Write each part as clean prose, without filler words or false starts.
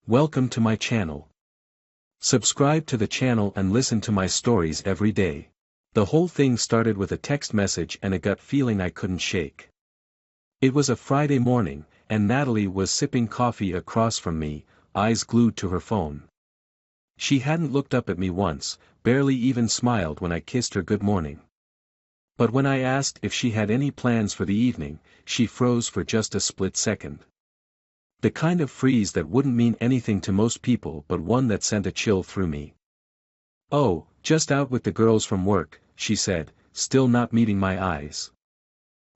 Welcome to my channel. Subscribe to the channel and listen to my stories every day. The whole thing started with a text message and a gut feeling I couldn't shake. It was a Friday morning, and Natalie was sipping coffee across from me, eyes glued to her phone. She hadn't looked up at me once, barely even smiled when I kissed her good morning. But when I asked if she had any plans for the evening, she froze for just a split second. The kind of freeze that wouldn't mean anything to most people but one that sent a chill through me. "Oh, just out with the girls from work," she said, still not meeting my eyes.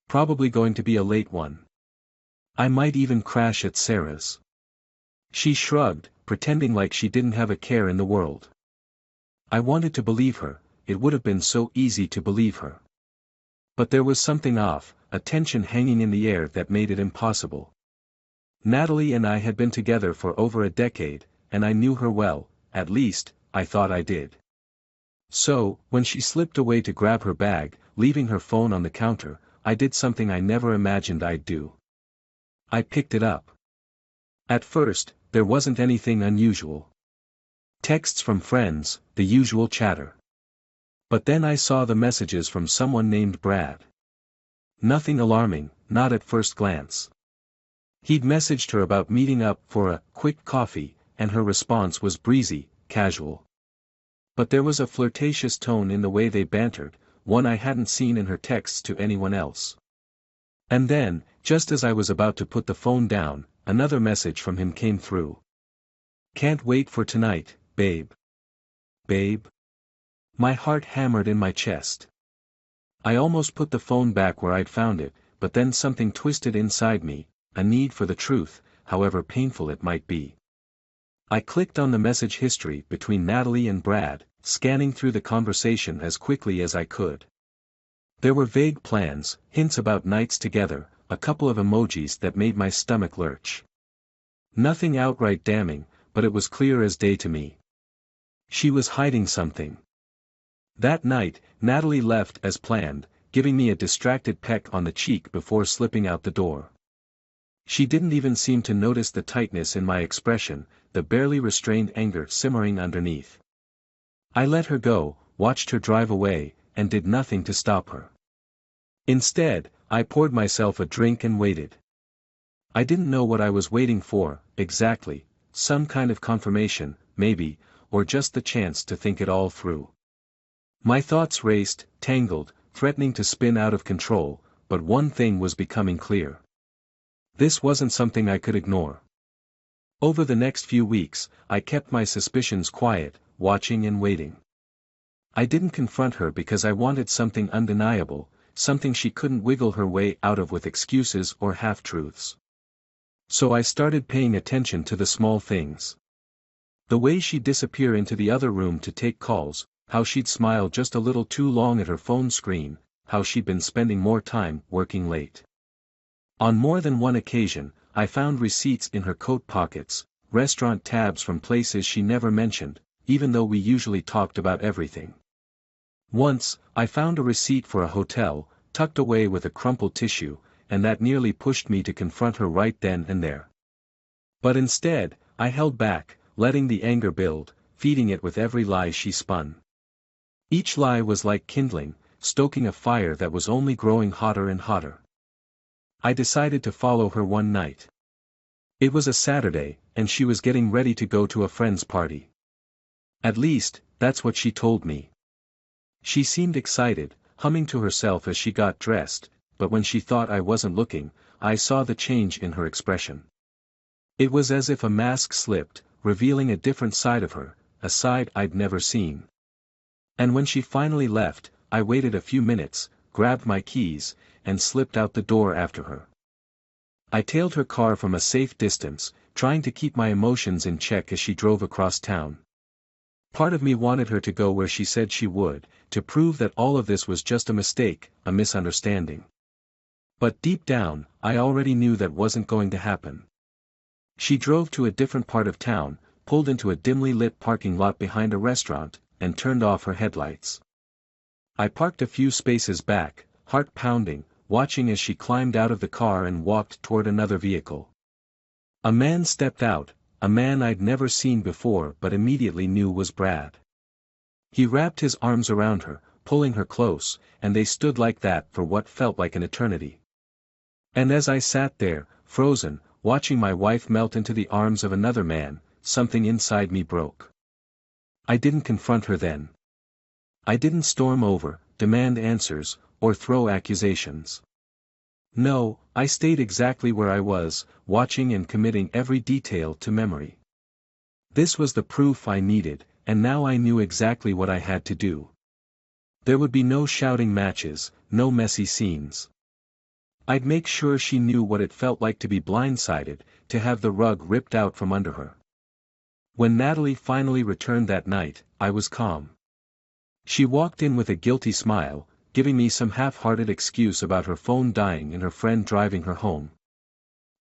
"Probably going to be a late one. I might even crash at Sarah's." She shrugged, pretending like she didn't have a care in the world. I wanted to believe her, it would have been so easy to believe her. But there was something off, a tension hanging in the air that made it impossible. Natalie and I had been together for over a decade, and I knew her well, at least, I thought I did. So, when she slipped away to grab her bag, leaving her phone on the counter, I did something I never imagined I'd do. I picked it up. At first, there wasn't anything unusual. Texts from friends, the usual chatter. But then I saw the messages from someone named Brad. Nothing alarming, not at first glance. He'd messaged her about meeting up for a quick coffee, and her response was breezy, casual. But there was a flirtatious tone in the way they bantered, one I hadn't seen in her texts to anyone else. And then, just as I was about to put the phone down, another message from him came through. "Can't wait for tonight, babe." Babe? My heart hammered in my chest. I almost put the phone back where I'd found it, but then something twisted inside me, a need for the truth, however painful it might be. I clicked on the message history between Natalie and Brad, scanning through the conversation as quickly as I could. There were vague plans, hints about nights together, a couple of emojis that made my stomach lurch. Nothing outright damning, but it was clear as day to me. She was hiding something. That night, Natalie left as planned, giving me a distracted peck on the cheek before slipping out the door. She didn't even seem to notice the tightness in my expression, the barely restrained anger simmering underneath. I let her go, watched her drive away, and did nothing to stop her. Instead, I poured myself a drink and waited. I didn't know what I was waiting for, exactly, some kind of confirmation, maybe, or just the chance to think it all through. My thoughts raced, tangled, threatening to spin out of control, but one thing was becoming clear. This wasn't something I could ignore. Over the next few weeks, I kept my suspicions quiet, watching and waiting. I didn't confront her because I wanted something undeniable, something she couldn't wiggle her way out of with excuses or half-truths. So I started paying attention to the small things. The way she'd disappear into the other room to take calls, how she'd smile just a little too long at her phone screen, how she'd been spending more time working late. On more than one occasion, I found receipts in her coat pockets, restaurant tabs from places she never mentioned, even though we usually talked about everything. Once, I found a receipt for a hotel, tucked away with a crumpled tissue, and that nearly pushed me to confront her right then and there. But instead, I held back, letting the anger build, feeding it with every lie she spun. Each lie was like kindling, stoking a fire that was only growing hotter and hotter. I decided to follow her one night. It was a Saturday, and she was getting ready to go to a friend's party. At least, that's what she told me. She seemed excited, humming to herself as she got dressed, but when she thought I wasn't looking, I saw the change in her expression. It was as if a mask slipped, revealing a different side of her, a side I'd never seen. And when she finally left, I waited a few minutes, grabbed my keys, and slipped out the door after her. I tailed her car from a safe distance, trying to keep my emotions in check as she drove across town. Part of me wanted her to go where she said she would, to prove that all of this was just a mistake, a misunderstanding. But deep down, I already knew that wasn't going to happen. She drove to a different part of town, pulled into a dimly lit parking lot behind a restaurant, and turned off her headlights. I parked a few spaces back, heart pounding, watching as she climbed out of the car and walked toward another vehicle. A man stepped out, a man I'd never seen before but immediately knew was Brad. He wrapped his arms around her, pulling her close, and they stood like that for what felt like an eternity. And as I sat there, frozen, watching my wife melt into the arms of another man, something inside me broke. I didn't confront her then. I didn't storm over, demand answers, or throw accusations. No, I stayed exactly where I was, watching and committing every detail to memory. This was the proof I needed, and now I knew exactly what I had to do. There would be no shouting matches, no messy scenes. I'd make sure she knew what it felt like to be blindsided, to have the rug ripped out from under her. When Natalie finally returned that night, I was calm. She walked in with a guilty smile, giving me some half-hearted excuse about her phone dying and her friend driving her home.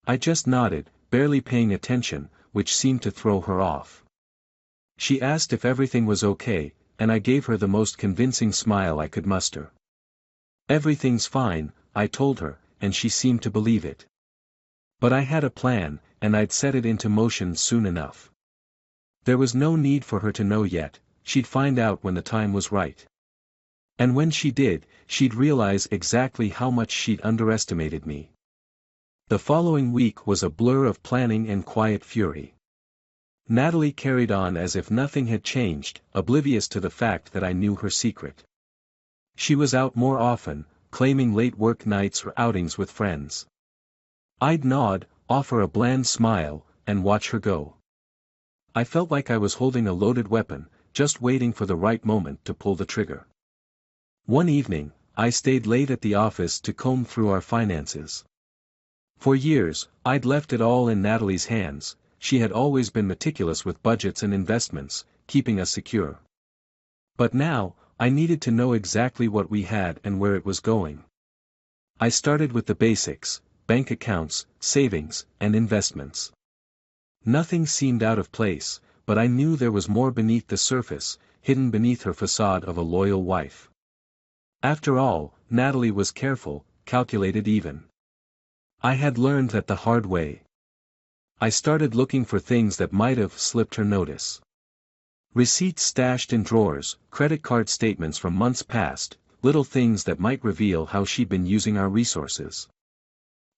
I just nodded, barely paying attention, which seemed to throw her off. She asked if everything was okay, and I gave her the most convincing smile I could muster. Everything's fine, I told her, and she seemed to believe it. But I had a plan, and I'd set it into motion soon enough. There was no need for her to know yet, she'd find out when the time was right. And when she did, she'd realize exactly how much she'd underestimated me. The following week was a blur of planning and quiet fury. Natalie carried on as if nothing had changed, oblivious to the fact that I knew her secret. She was out more often, claiming late work nights or outings with friends. I'd nod, offer a bland smile, and watch her go. I felt like I was holding a loaded weapon, just waiting for the right moment to pull the trigger. One evening, I stayed late at the office to comb through our finances. For years, I'd left it all in Natalie's hands. She had always been meticulous with budgets and investments, keeping us secure. But now, I needed to know exactly what we had and where it was going. I started with the basics: bank accounts, savings, and investments. Nothing seemed out of place, but I knew there was more beneath the surface, hidden beneath her facade of a loyal wife. After all, Natalie was careful, calculated even. I had learned that the hard way. I started looking for things that might have slipped her notice. Receipts stashed in drawers, credit card statements from months past, little things that might reveal how she'd been using our resources.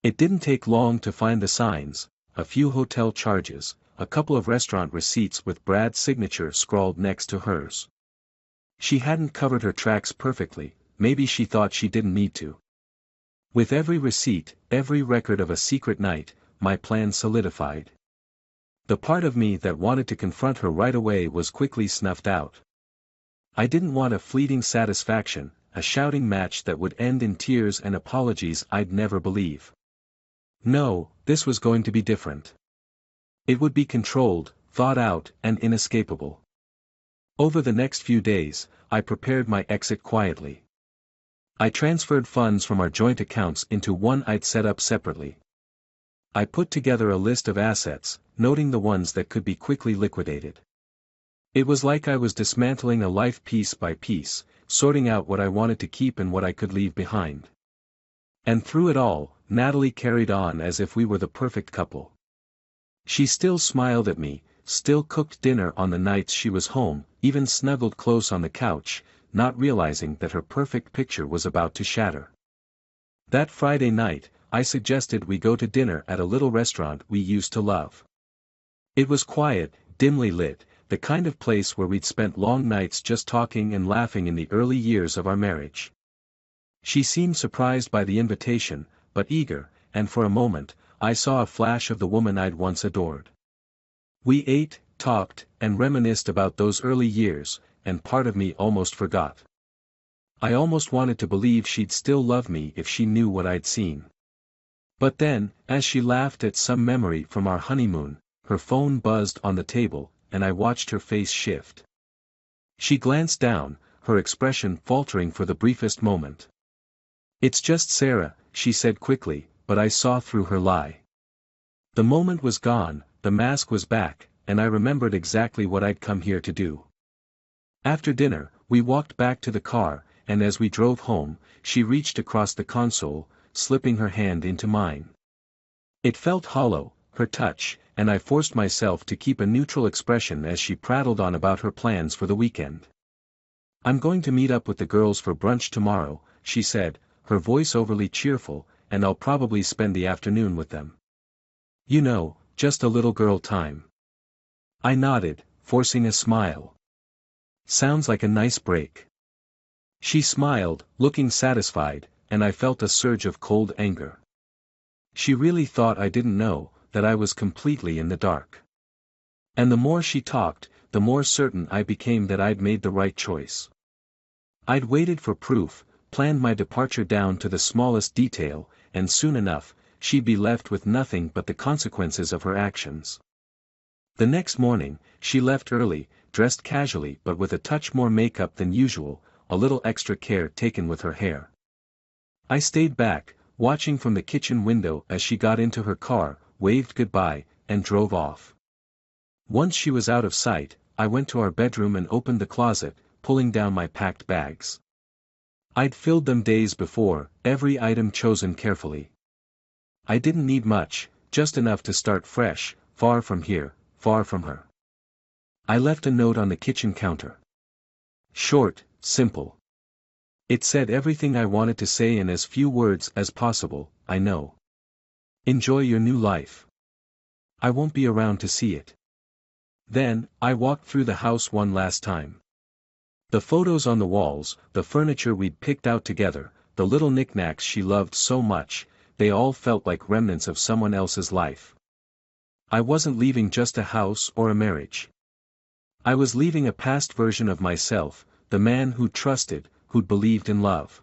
It didn't take long to find the signs: a few hotel charges, a couple of restaurant receipts with Brad's signature scrawled next to hers. She hadn't covered her tracks perfectly, maybe she thought she didn't need to. With every receipt, every record of a secret night, my plan solidified. The part of me that wanted to confront her right away was quickly snuffed out. I didn't want a fleeting satisfaction, a shouting match that would end in tears and apologies I'd never believe. No, this was going to be different. It would be controlled, thought out, and inescapable. Over the next few days, I prepared my exit quietly. I transferred funds from our joint accounts into one I'd set up separately. I put together a list of assets, noting the ones that could be quickly liquidated. It was like I was dismantling a life piece by piece, sorting out what I wanted to keep and what I could leave behind. And through it all, Natalie carried on as if we were the perfect couple. She still smiled at me, still cooked dinner on the nights she was home, even snuggled close on the couch, not realizing that her perfect picture was about to shatter. That Friday night, I suggested we go to dinner at a little restaurant we used to love. It was quiet, dimly lit, the kind of place where we'd spent long nights just talking and laughing in the early years of our marriage. She seemed surprised by the invitation, but eager, and for a moment, I saw a flash of the woman I'd once adored. We ate, talked, and reminisced about those early years, and part of me almost forgot. I almost wanted to believe she'd still love me if she knew what I'd seen. But then, as she laughed at some memory from our honeymoon, her phone buzzed on the table, and I watched her face shift. She glanced down, her expression faltering for the briefest moment. "It's just Sarah," she said quickly, but I saw through her lie. The moment was gone, the mask was back, and I remembered exactly what I'd come here to do. After dinner, we walked back to the car, and as we drove home, she reached across the console, slipping her hand into mine. It felt hollow, her touch, and I forced myself to keep a neutral expression as she prattled on about her plans for the weekend. "I'm going to meet up with the girls for brunch tomorrow," she said, her voice overly cheerful, "and I'll probably spend the afternoon with them. You know, just a little girl time." I nodded, forcing a smile. "Sounds like a nice break." She smiled, looking satisfied, and I felt a surge of cold anger. She really thought I didn't know, that I was completely in the dark. And the more she talked, the more certain I became that I'd made the right choice. I'd waited for proof, planned my departure down to the smallest detail, and soon enough, she'd be left with nothing but the consequences of her actions. The next morning, she left early, dressed casually but with a touch more makeup than usual, a little extra care taken with her hair. I stayed back, watching from the kitchen window as she got into her car, waved goodbye, and drove off. Once she was out of sight, I went to our bedroom and opened the closet, pulling down my packed bags. I'd filled them days before, every item chosen carefully. I didn't need much, just enough to start fresh, far from here, far from her. I left a note on the kitchen counter. Short, simple. It said everything I wanted to say in as few words as possible. "I know. Enjoy your new life. I won't be around to see it." Then, I walked through the house one last time. The photos on the walls, the furniture we'd picked out together, the little knickknacks she loved so much, they all felt like remnants of someone else's life. I wasn't leaving just a house or a marriage. I was leaving a past version of myself, the man who'd trusted, who'd believed in love.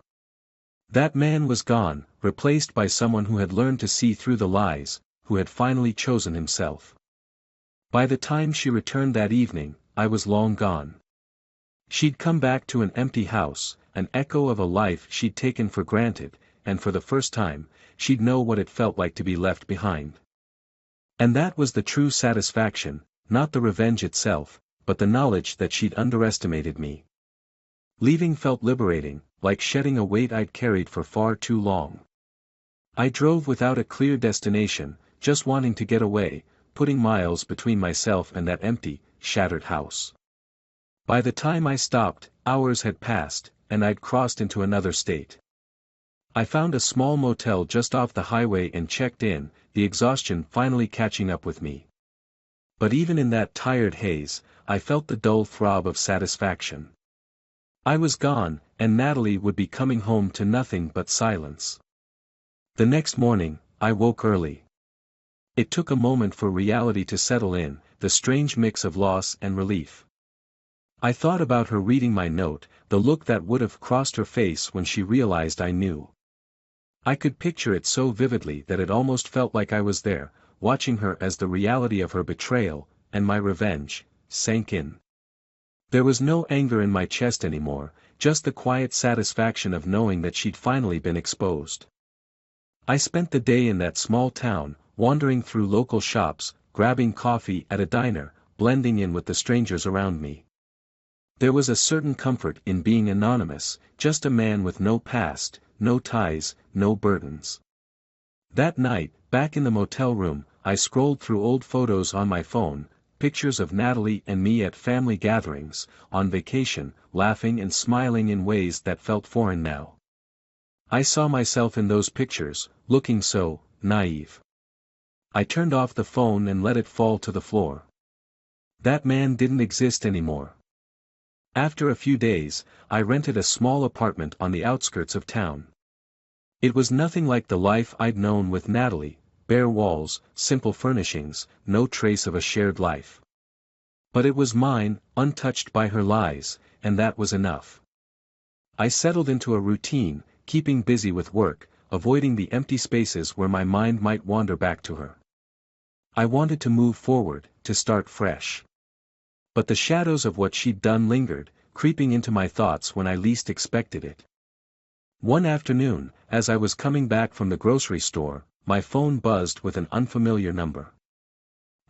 That man was gone, replaced by someone who had learned to see through the lies, who had finally chosen himself. By the time she returned that evening, I was long gone. She'd come back to an empty house, an echo of a life she'd taken for granted, and for the first time, she'd know what it felt like to be left behind. And that was the true satisfaction, not the revenge itself, but the knowledge that she'd underestimated me. Leaving felt liberating, like shedding a weight I'd carried for far too long. I drove without a clear destination, just wanting to get away, putting miles between myself and that empty, shattered house. By the time I stopped, hours had passed, and I'd crossed into another state. I found a small motel just off the highway and checked in, the exhaustion finally catching up with me. But even in that tired haze, I felt the dull throb of satisfaction. I was gone, and Natalie would be coming home to nothing but silence. The next morning, I woke early. It took a moment for reality to settle in, the strange mix of loss and relief. I thought about her reading my note, the look that would have crossed her face when she realized I knew. I could picture it so vividly that it almost felt like I was there, watching her as the reality of her betrayal, and my revenge, sank in. There was no anger in my chest anymore, just the quiet satisfaction of knowing that she'd finally been exposed. I spent the day in that small town, wandering through local shops, grabbing coffee at a diner, blending in with the strangers around me. There was a certain comfort in being anonymous, just a man with no past, no ties, no burdens. That night, back in the motel room, I scrolled through old photos on my phone, pictures of Natalie and me at family gatherings, on vacation, laughing and smiling in ways that felt foreign now. I saw myself in those pictures, looking so naive. I turned off the phone and let it fall to the floor. That man didn't exist anymore. After a few days, I rented a small apartment on the outskirts of town. It was nothing like the life I'd known with Natalie, bare walls, simple furnishings, no trace of a shared life. But it was mine, untouched by her lies, and that was enough. I settled into a routine, keeping busy with work, avoiding the empty spaces where my mind might wander back to her. I wanted to move forward, to start fresh. But the shadows of what she'd done lingered, creeping into my thoughts when I least expected it. One afternoon, as I was coming back from the grocery store, my phone buzzed with an unfamiliar number.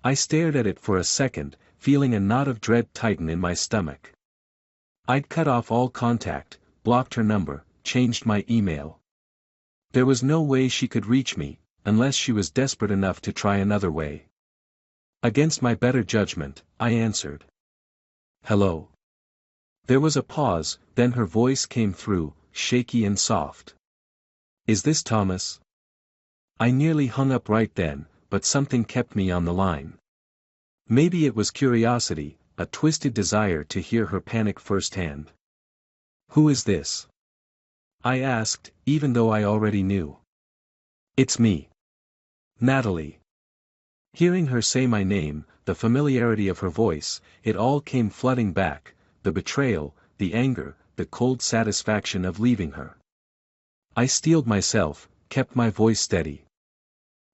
I stared at it for a second, feeling a knot of dread tighten in my stomach. I'd cut off all contact, blocked her number, changed my email. There was no way she could reach me, unless she was desperate enough to try another way. Against my better judgment, I answered. Hello. There was a pause, then her voice came through, shaky and soft. Is this Thomas? I nearly hung up right then, but something kept me on the line. Maybe it was curiosity, a twisted desire to hear her panic firsthand. Who is this? I asked, even though I already knew. It's me. Natalie. Hearing her say my name, the familiarity of her voice, it all came flooding back, the betrayal, the anger, the cold satisfaction of leaving her. I steeled myself, kept my voice steady.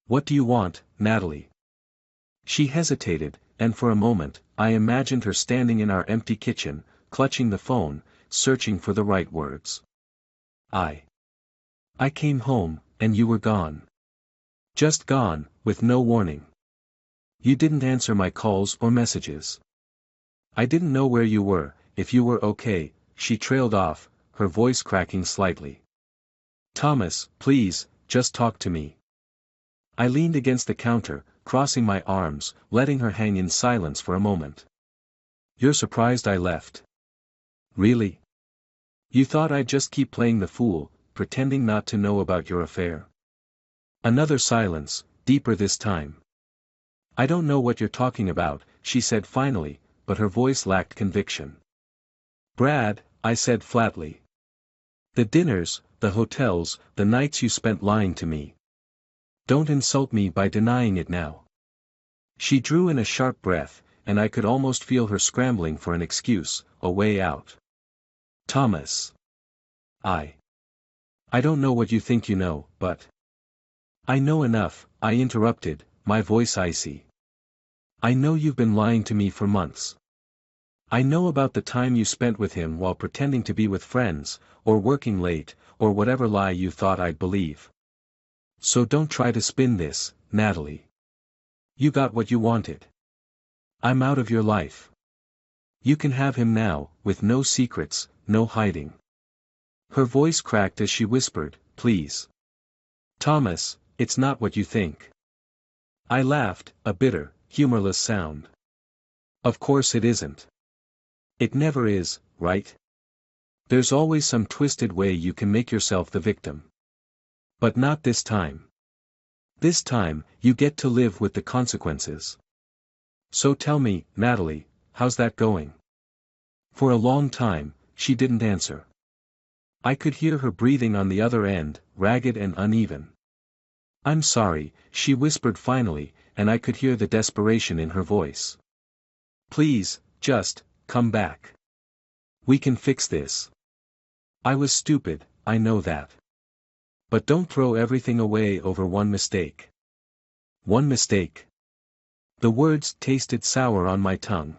What do you want, Natalie? She hesitated, and for a moment, I imagined her standing in our empty kitchen, clutching the phone, searching for the right words. I came home, and you were gone. Just gone, with no warning. You didn't answer my calls or messages. I didn't know where you were, if you were okay. She trailed off, her voice cracking slightly. Thomas, please, just talk to me. I leaned against the counter, crossing my arms, letting her hang in silence for a moment. You're surprised I left? Really? You thought I'd just keep playing the fool, pretending not to know about your affair? Another silence, deeper this time. I don't know what you're talking about, she said finally, but her voice lacked conviction. Brad, I said flatly. The dinners, the hotels, the nights you spent lying to me. Don't insult me by denying it now. She drew in a sharp breath, and I could almost feel her scrambling for an excuse, a way out. Thomas. I don't know what you think you know, but... I know enough, I interrupted, my voice icy. I know you've been lying to me for months. I know about the time you spent with him while pretending to be with friends, or working late, or whatever lie you thought I'd believe. So don't try to spin this, Natalie. You got what you wanted. I'm out of your life. You can have him now, with no secrets, no hiding. Her voice cracked as she whispered, please. Thomas, it's not what you think. I laughed, a bitter, humorless sound. Of course it isn't. It never is, right? There's always some twisted way you can make yourself the victim. But not this time. This time, you get to live with the consequences. So tell me, Natalie, how's that going? For a long time, she didn't answer. I could hear her breathing on the other end, ragged and uneven. I'm sorry, she whispered finally, and I could hear the desperation in her voice. Please, just, come back. We can fix this. I was stupid, I know that. But don't throw everything away over one mistake. One mistake. The words tasted sour on my tongue.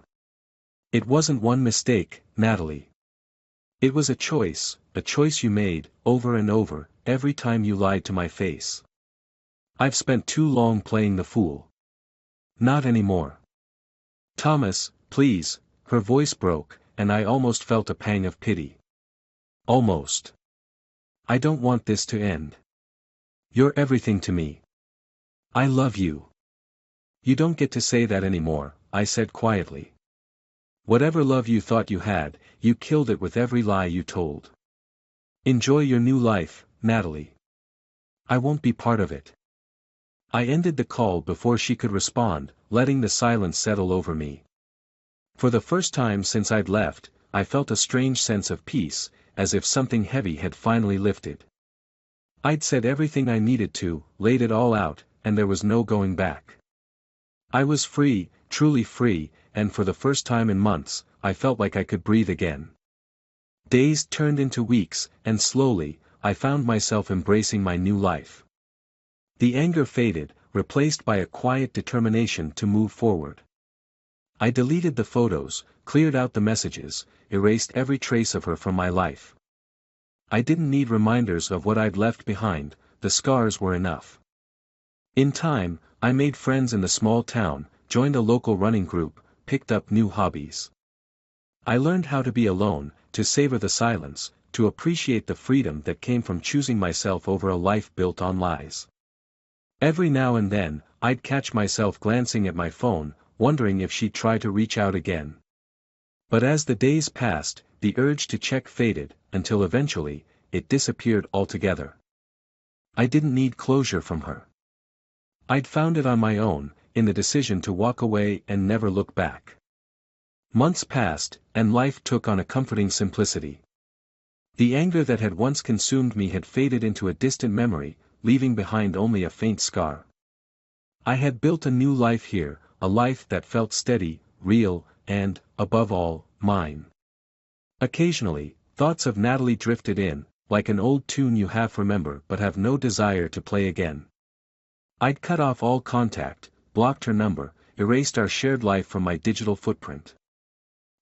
It wasn't one mistake, Natalie. It was a choice you made, over and over, every time you lied to my face. I've spent too long playing the fool. Not anymore. Thomas, please, her voice broke, and I almost felt a pang of pity. Almost. I don't want this to end. You're everything to me. I love you. You don't get to say that anymore, I said quietly. Whatever love you thought you had, you killed it with every lie you told. Enjoy your new life, Natalie. I won't be part of it. I ended the call before she could respond, letting the silence settle over me. For the first time since I'd left, I felt a strange sense of peace, as if something heavy had finally lifted. I'd said everything I needed to, laid it all out, and there was no going back. I was free, truly free, and for the first time in months, I felt like I could breathe again. Days turned into weeks, and slowly, I found myself embracing my new life. The anger faded, replaced by a quiet determination to move forward. I deleted the photos, cleared out the messages, erased every trace of her from my life. I didn't need reminders of what I'd left behind, the scars were enough. In time, I made friends in the small town, joined a local running group, picked up new hobbies. I learned how to be alone, to savor the silence, to appreciate the freedom that came from choosing myself over a life built on lies. Every now and then, I'd catch myself glancing at my phone, wondering if she'd try to reach out again. But as the days passed, the urge to check faded, until eventually, it disappeared altogether. I didn't need closure from her. I'd found it on my own, in the decision to walk away and never look back. Months passed, and life took on a comforting simplicity. The anger that had once consumed me had faded into a distant memory, leaving behind only a faint scar. I had built a new life here, a life that felt steady, real, and, above all, mine. Occasionally, thoughts of Natalie drifted in, like an old tune you half remember but have no desire to play again. I'd cut off all contact, blocked her number, erased our shared life from my digital footprint.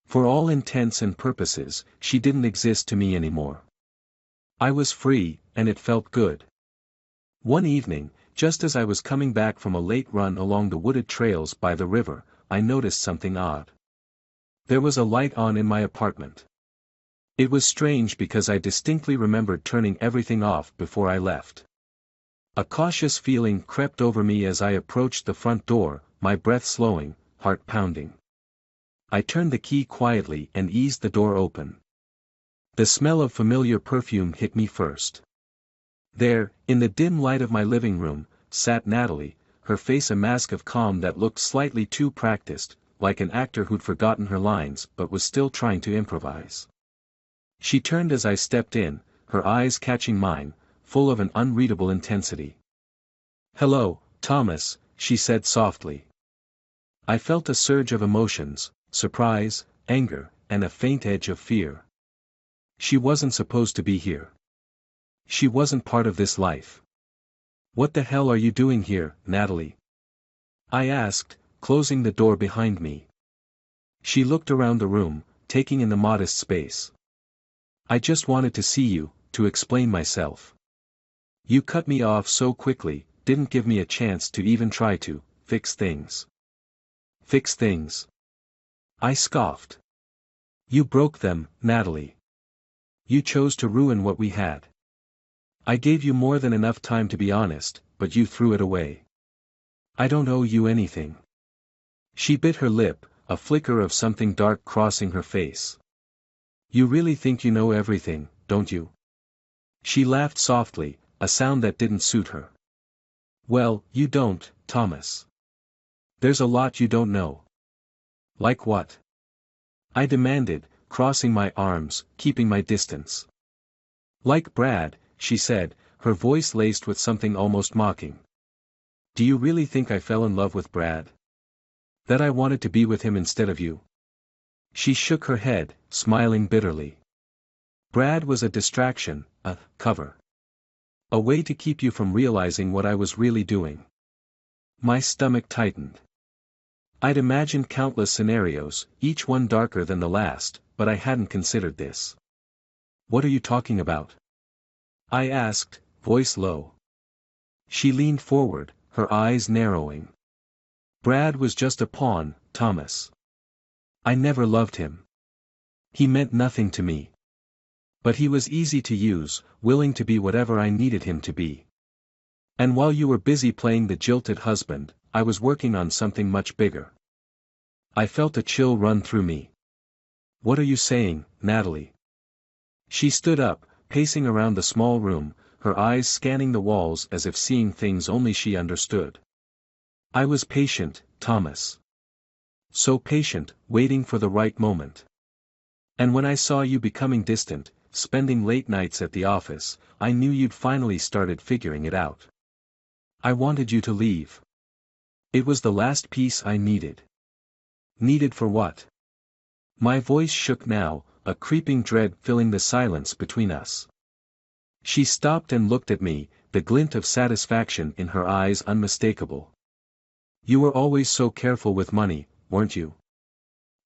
For all intents and purposes, she didn't exist to me anymore. I was free, and it felt good. One evening, just as I was coming back from a late run along the wooded trails by the river, I noticed something odd. There was a light on in my apartment. It was strange because I distinctly remembered turning everything off before I left. A cautious feeling crept over me as I approached the front door, my breath slowing, heart pounding. I turned the key quietly and eased the door open. The smell of familiar perfume hit me first. There, in the dim light of my living room, sat Natalie, her face a mask of calm that looked slightly too practiced, like an actor who'd forgotten her lines but was still trying to improvise. She turned as I stepped in, her eyes catching mine, full of an unreadable intensity. "Hello, Thomas," she said softly. I felt a surge of emotions, surprise, anger, and a faint edge of fear. She wasn't supposed to be here. She wasn't part of this life. "What the hell are you doing here, Natalie?" I asked, closing the door behind me. She looked around the room, taking in the modest space. "I just wanted to see you, to explain myself. You cut me off so quickly, didn't give me a chance to even try to fix things." "Fix things?" I scoffed. "You broke them, Natalie. You chose to ruin what we had. I gave you more than enough time to be honest, but you threw it away. I don't owe you anything." She bit her lip, a flicker of something dark crossing her face. "You really think you know everything, don't you?" She laughed softly, a sound that didn't suit her. "Well, you don't, Thomas. There's a lot you don't know." "Like what?" I demanded, crossing my arms, keeping my distance. "Like Brad," she said, her voice laced with something almost mocking. "Do you really think I fell in love with Brad? That I wanted to be with him instead of you?" She shook her head, smiling bitterly. "Brad was a distraction, a cover. A way to keep you from realizing what I was really doing." My stomach tightened. I'd imagined countless scenarios, each one darker than the last, but I hadn't considered this. "What are you talking about?" I asked, voice low. She leaned forward, her eyes narrowing. "Brad was just a pawn, Thomas. I never loved him. He meant nothing to me. But he was easy to use, willing to be whatever I needed him to be. And while you were busy playing the jilted husband, I was working on something much bigger." I felt a chill run through me. "What are you saying, Natalie?" She stood up, pacing around the small room, her eyes scanning the walls as if seeing things only she understood. "I was patient, Thomas. So patient, waiting for the right moment. And when I saw you becoming distant, spending late nights at the office, I knew you'd finally started figuring it out. I wanted you to leave. It was the last piece I needed." "Needed for what?" My voice shook now, a creeping dread filling the silence between us. She stopped and looked at me, the glint of satisfaction in her eyes unmistakable. "You were always so careful with money, weren't you?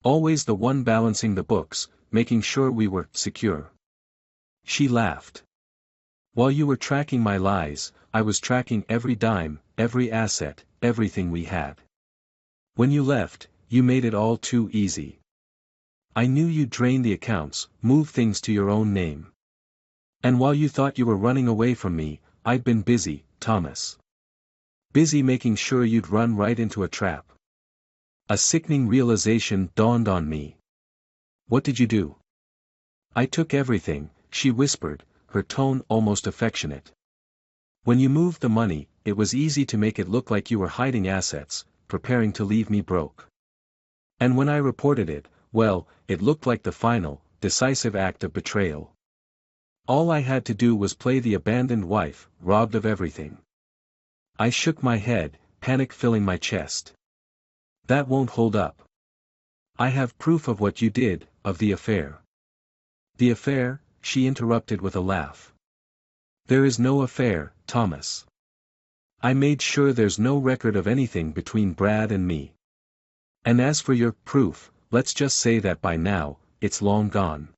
Always the one balancing the books, making sure we were secure." She laughed. "While you were tracking my lies, I was tracking every dime, every asset, everything we had. When you left, you made it all too easy. I knew you'd drain the accounts, move things to your own name. And while you thought you were running away from me, I'd been busy, Thomas. Busy making sure you'd run right into a trap. A sickening realization dawned on me. What did you do? I took everything, she whispered, her tone almost affectionate. When you moved the money, it was easy to make it look like you were hiding assets, preparing to leave me broke. And when I reported it, well, it looked like the final, decisive act of betrayal. All I had to do was play the abandoned wife, robbed of everything. I shook my head, panic filling my chest. That won't hold up. I have proof of what you did, of the affair. The affair? She interrupted with a laugh. There is no affair, Thomas. I made sure there's no record of anything between Brad and me. And as for your proof, let's just say that by now, it's long gone.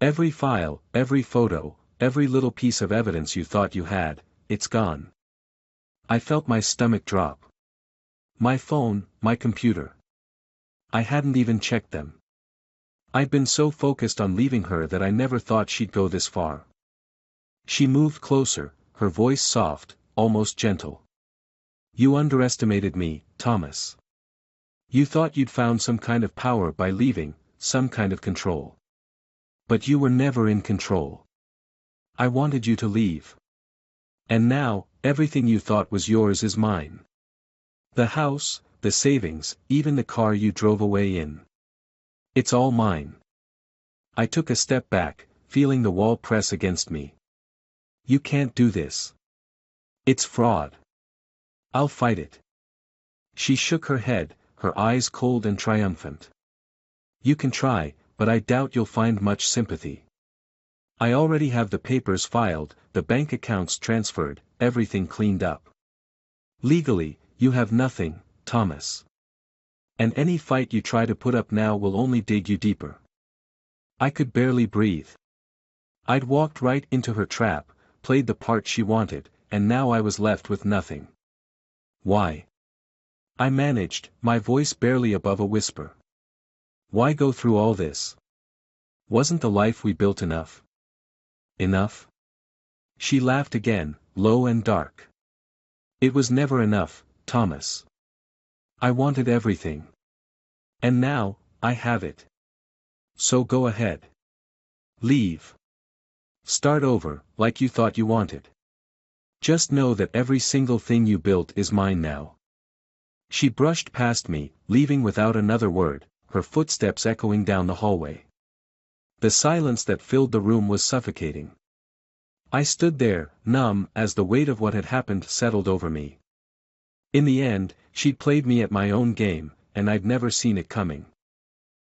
Every file, every photo, every little piece of evidence you thought you had, it's gone. I felt my stomach drop. My phone, my computer. I hadn't even checked them. I'd been so focused on leaving her that I never thought she'd go this far. She moved closer, her voice soft, almost gentle. You underestimated me, Thomas. You thought you'd found some kind of power by leaving, some kind of control. But you were never in control. I wanted you to leave. And now, everything you thought was yours is mine. The house, the savings, even the car you drove away in. It's all mine. I took a step back, feeling the wall press against me. You can't do this. It's fraud. I'll fight it. She shook her head, her eyes cold and triumphant. You can try, but I doubt you'll find much sympathy. I already have the papers filed, the bank accounts transferred, everything cleaned up. Legally, you have nothing, Thomas. And any fight you try to put up now will only dig you deeper. I could barely breathe. I'd walked right into her trap, played the part she wanted, and now I was left with nothing. Why? I managed, my voice barely above a whisper. Why go through all this? Wasn't the life we built enough? Enough? She laughed again, low and dark. It was never enough, Thomas. I wanted everything. And now, I have it. So go ahead. Leave. Start over, like you thought you wanted. Just know that every single thing you built is mine now. She brushed past me, leaving without another word, her footsteps echoing down the hallway. The silence that filled the room was suffocating. I stood there, numb, as the weight of what had happened settled over me. In the end, she'd played me at my own game, and I'd never seen it coming.